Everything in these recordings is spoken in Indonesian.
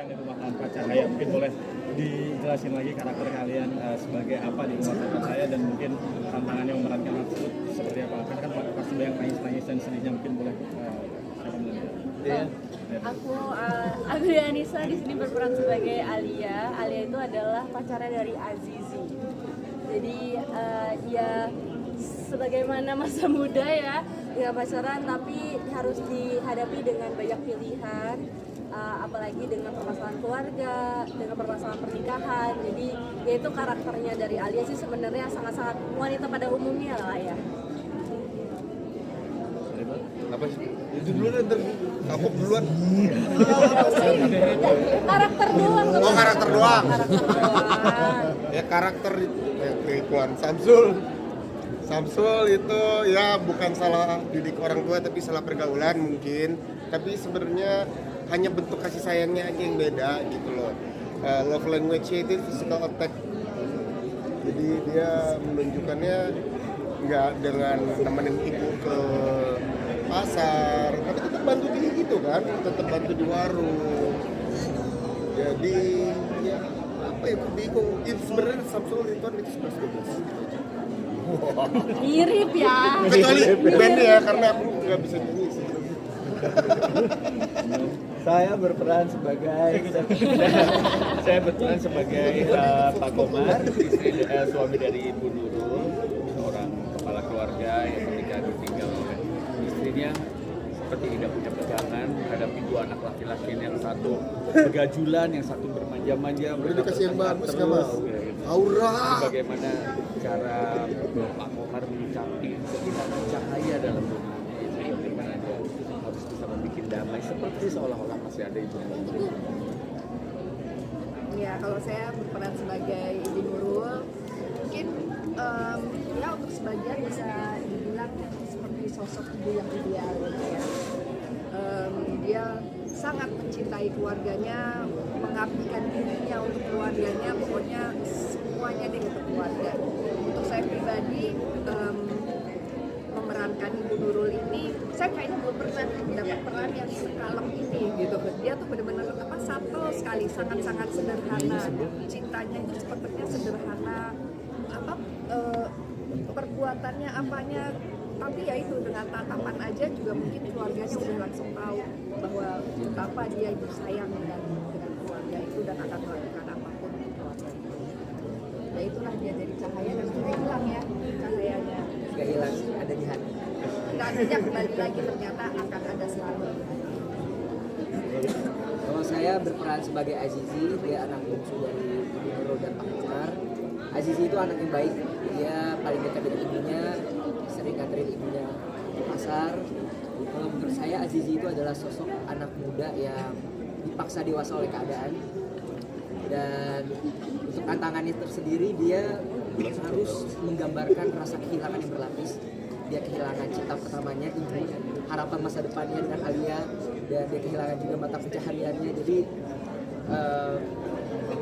di rumah tanpa cahaya. Mungkin boleh dijelasin lagi karakter kalian sebagai apa di rumah tanpa cahaya dan mungkin tantangannya memerankan hal tersebut seperti apa? Kan pasti banyak nangis dan sedihnya, mungkin boleh siapa mulai? Aku Adrianisa di sini berperan sebagai Alia. Alia itu adalah pacarnya dari Azizi. Jadi dia sebagaimana masa muda ya, pacaran tapi harus dihadapi dengan banyak pilihan, apalagi dengan permasalahan keluarga, dengan permasalahan pernikahan. Jadi ya itu karakternya dari Alia sih sebenarnya sangat-sangat wanita pada umumnya lah ya. Apa sih? Itu dulu ntar aku duluan. Karakter doang. Oh, karakter doang. Karakter doang. Ya karakter Ridwan Samsul itu ya bukan salah didik orang tua tapi salah pergaulan mungkin. Tapi sebenarnya hanya bentuk kasih sayangnya aja yang beda gitu loh. Love language-nya itu physical attack. Jadi dia menunjukkannya nggak dengan nemenin ibu ke pasar, tapi tetap bantu dia gitu kan, tetap bantu di warung. Jadi ya apa ya, bingung. Itu sebenarnya Samsul itu 11-12. Mirip ya. Kecuali band ya, karena aku nggak bisa nyanyi sih. Saya berperan sebagai Pak Komar, suami dari Ibu Nurul, seorang kepala keluarga yang ketika ditinggal oleh istrinya seperti tidak punya pegangan menghadapi dua anak laki-laki, yang satu begajulan, yang satu bermanja-manja. Udah dikasih yang bagus nggak mau? Aura. Bagaimana cara Pak Komar menyikapi kehilangan cahaya dalam rumahnya, itu bagaimana dia harus bisa membuat damai seperti seolah-olah masih ada ibu. Ya, kalau saya berperan sebagai Ibu Nurul, mungkin ya untuk sebagian bisa dibilang seperti sosok ibu yang ideal gitu ya. Dia sangat mencintai keluarganya, mengabdikan dirinya untuk keluarganya, pokoknya semuanya deh untuk keluarga. Untuk saya pribadi memerankan Ibu Nurul ini, saya kayaknya belum pernah mendapat peran yang sekalem ini gitu. Dia tuh benar-benar subtle sekali, sangat-sangat sederhana. Cintanya itu sepertinya sederhana, perbuatannya apanya, tapi ya itu dengan tatapan aja juga mungkin keluarganya udah langsung tahu bahwa betapa dia itu sayang dengan keluarga itu dan akan melakukan apapun untuk keluarga itu. Ya itulah dia jadi cahaya dan sudah hilang ya cahayanya. Gak hilang, ada di hati. Nantinya kembali lagi ternyata akan ada selalu. Kalau saya berperan sebagai Azizi, dia anak bungsu dari Ibu Nurul dan Pak Komar. Azizi itu anak yang baik, dia paling dekat dengan ibunya, sering nganterin ibunya ke pasar. Kalau menurut saya Azizi itu adalah sosok anak muda yang dipaksa dewasa oleh keadaan. Dan untuk tantangannya tersendiri, dia harus menggambarkan rasa kehilangan yang berlapis. Dia kehilangan cinta pertamanya, ibu, harapan masa depannya dengan Alia, dan dia kehilangan juga mata pencahariannya. Jadi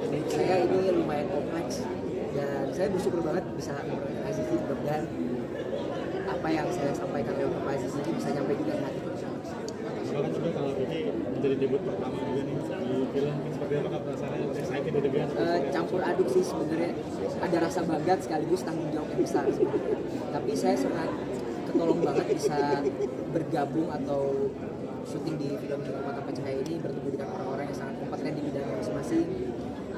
menurut saya ini lumayan kompleks, dan saya bersyukur banget bisa memerankan Azizi. Mudah-mudahan apa yang saya sampaikan oleh Pak Azizi ini bisa nyampe juga ke hati masyarakat. Bahkan juga kalau ini menjadi debut pertama juga nih di film, seperti apa kak perasaannya? Excited deg-degan? Campur aduk sih sebenarnya, ada rasa bangga sekaligus tanggung jawab yang besar sebenarnya. Tapi saya sangat ketolong banget bisa bergabung atau syuting di film Rumah Tanpa Cahaya ini, bertemu dengan orang-orang yang sangat kompeten di bidangnya masing-masing.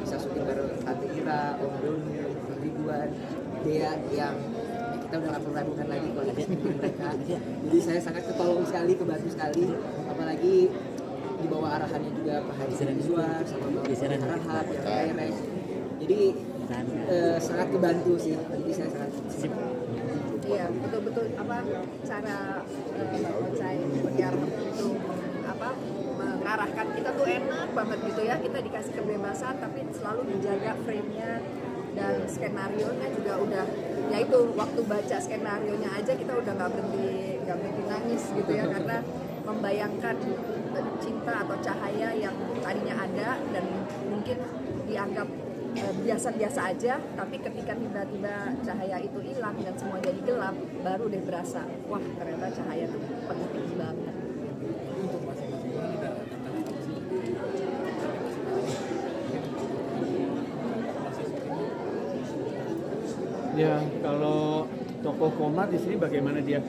Bisa syuting bareng Tante Ira, Om Doni, Ridwan, Dea yang kita udah gak perlu ragukan lagi kalau ada syuting mereka. Jadi saya sangat ketolong sekali, kebantu sekali, apalagi di bawah arahannya juga Pak Haji Rizwar sama Mbak Harahap yang direct. Jadi sangat kebantu sih. Jadi saya sangat Iya, betul-betul cara saya biar itu mengarahkan kita tuh enak banget gitu ya. Kita dikasih kebebasan tapi selalu dijaga frame-nya dan skenario-nya juga udah, ya itu waktu baca skenario-nya aja kita udah nggak berhenti nangis gitu ya, karena membayangkan cinta atau cahaya yang tadinya ada dan mungkin dianggap biasa-biasa aja, tapi ketika tiba-tiba cahaya itu hilang dan semua jadi gelap, baru deh berasa, wah ternyata cahaya itu penting banget. Ya, kalau tokoh Komar di sini bagaimana dia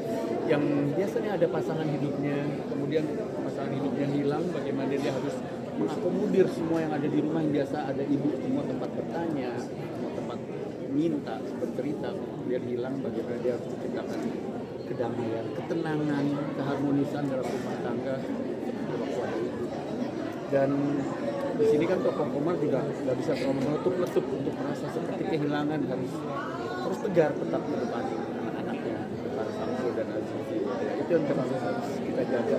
yang biasanya ada pasangan hidupnya, kemudian pasangan hidupnya hilang, bagaimana dia harus mengakomodir semua yang ada di rumah, yang biasa ada ibu, semua tempat bertanya, semua tempat minta, bercerita, kemudian hilang, bagaimana dia harus menciptakan kedamaian, ketenangan, keharmonisan dalam rumah tangga seperti waktu ada ibu. Dan di sini kan tokoh Komar juga nggak bisa terlalu meletup-letup untuk merasa seperti kehilangan, harus tegar tetap menghadapi anak-anaknya, para Samsul dan Azizi. Itu yang terlalu harus kita jaga.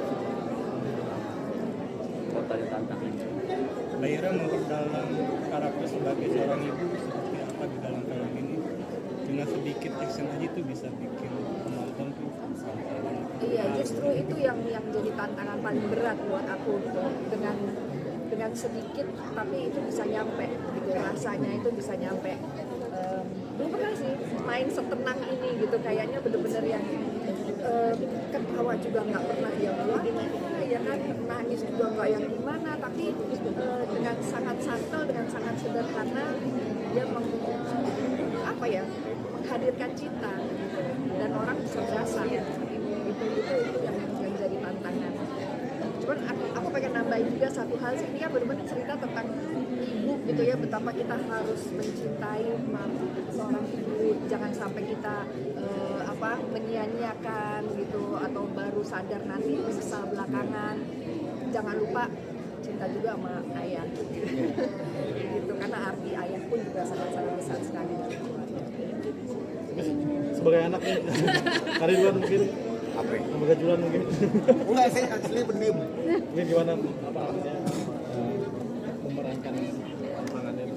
Tanya tantangannya. Mbak Ira memperdalam karakter sebagai seorang ibu seperti apa di dalam film ini, dengan sedikit action aja itu bisa bikin penonton tuh Iya, justru itu yang jadi tantangan paling berat buat aku gitu. Dengan sedikit tapi itu bisa nyampe gitu, rasanya itu bisa nyampe. Belum pernah sih main setenang ini gitu, kayaknya bener-bener yang ketawa juga nggak pernah yang wah ya kan, nangis juga nggak yang gimana, tapi dengan sangat santai, dengan sangat sederhana dia menghadirkan cinta gitu. Dan orang bisa berasa itu yang jadi tantangan. Cuman aku pengen nambahin juga satu hal sih, ini kan benar-benar cerita tentang ibu gitu ya, betapa kita harus mencintai seorang ibu, jangan sampai kita menyia-nyiakan gitu atau baru sadar nanti sesal belakangan. Jangan lupa cinta juga sama ayah gitu, karena arti ayah pun juga sangat-sangat besar sekali. Sebagai anak nih, hari duluan mungkin, Apa ya? sebagai jualan mungkin. Enggak, saya asli pendiam. Ini gimana apa artinya memerankan tantangannya itu?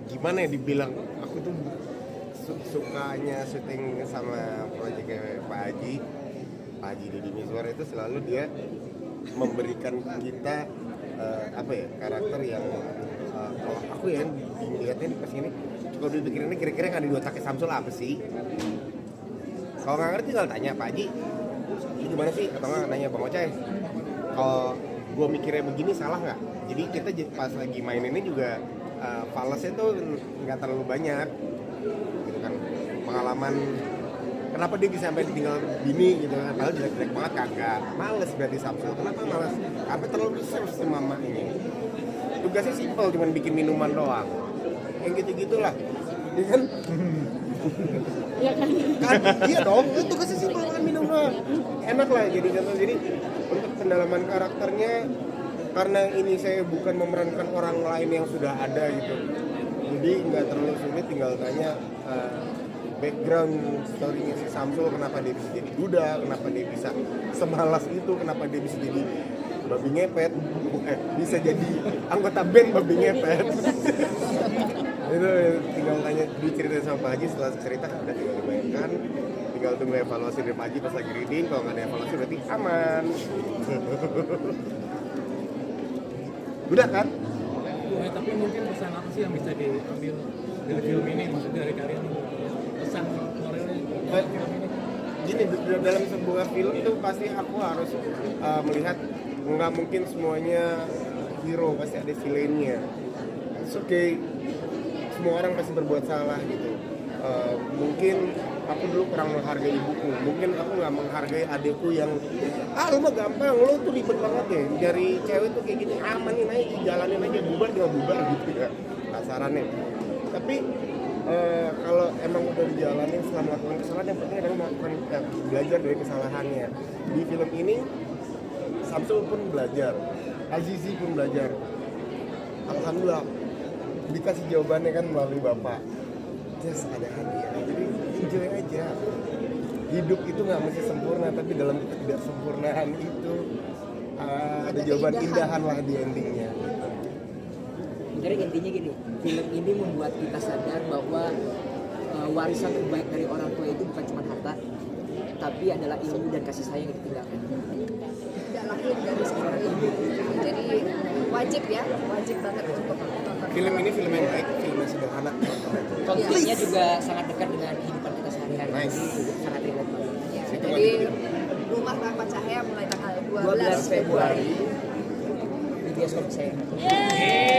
Gimana ya dibilang, aku tuh sukanya syuting sama proyeknya Pak Haji Deddy Mizwar itu selalu dia memberikan kita karakter yang kalau aku ya dilihatnya pas ini, kalau dipikirin kira-kira yang ada di otaknya Samsul apa sih? Kalau nggak ngerti tinggal tanya Pak Haji, ini gimana sih? Atau nggak nanya Bang Ocai, kalau gue mikirnya begini salah nggak? Jadi kita pas lagi main ini juga falasnya tuh nggak terlalu banyak gitu kan, pengalaman kenapa dia bisa sampai ditinggal bini gitu kan, padahal jelek-jelek banget kagak, males berarti Samsul. Kenapa males? Karena terlalu besar si mama ini, tugasnya simpel, cuma bikin minuman doang, yang gitu-gitulah ya kan. Kan iya dong, itu tugasnya simpel kan, minuman enak lah. Jadi contoh, jadi untuk pendalaman karakternya, karena ini saya bukan memerankan orang lain yang sudah ada gitu, jadi nggak terlalu sulit, tinggal tanya background story-nya si Samsul, kenapa dia bisa jadi duda, kenapa dia bisa semalas itu, kenapa dia bisa jadi babi ngepet, bisa jadi anggota band babi ngepet. Itu tinggal tanya, diceritain sama Pak Haji, setelah cerita udah tinggal dibayangkan, tinggal tunggu evaluasi dari Pak Haji pas lagi reading. Kalau nggak ada evaluasi berarti aman. Udah kan? tapi mungkin pesan apa sih yang bisa diambil dari film ini, maksudnya dari karya ini, pesan moralnya dari film ini? Gini, dalam sebuah film itu pasti aku harus melihat nggak mungkin semuanya hero, pasti ada villainnya. It's okay, semua orang pasti berbuat salah gitu. Mungkin aku dulu kurang menghargai ibuku, mungkin aku nggak menghargai adikku yang lu mah gampang, lu tuh ribet banget deh dari cewek tuh kayak gini, amanin aja, jalanin aja, bubar tinggal bubar gitu ya kasarannya. Tapi kalau emang udah dijalanin setelah melakukan kesalahan, yang penting adalah melakukan belajar dari kesalahannya. Di film ini Samsul pun belajar, Azizi pun belajar. Alhamdulillah dikasih jawabannya kan melalui bapak. Just ada hadiah, jadi enjoy aja. Hidup itu nggak mesti sempurna, tapi dalam ketidaksempurnaan itu ada jawaban indahan lah di endingnya. Jadi intinya gini, film ini membuat kita sadar bahwa warisan terbaik dari orang tua itu bukan cuma harta, tapi adalah ilmu dan kasih sayang yang ditinggalkan. Tidak lahir dari seorang ibu, jadi wajib banget untuk menonton. Film ini film yang baik, film yang sederhana. Konfliknya juga sangat dekat dengan kehidupan kita sehari-hari. Nice. Jadi sangat relate banget. Ya, jadi Rumah Tanpa Cahaya mulai tanggal 12 12 Februari di bioskop saya. Yeay.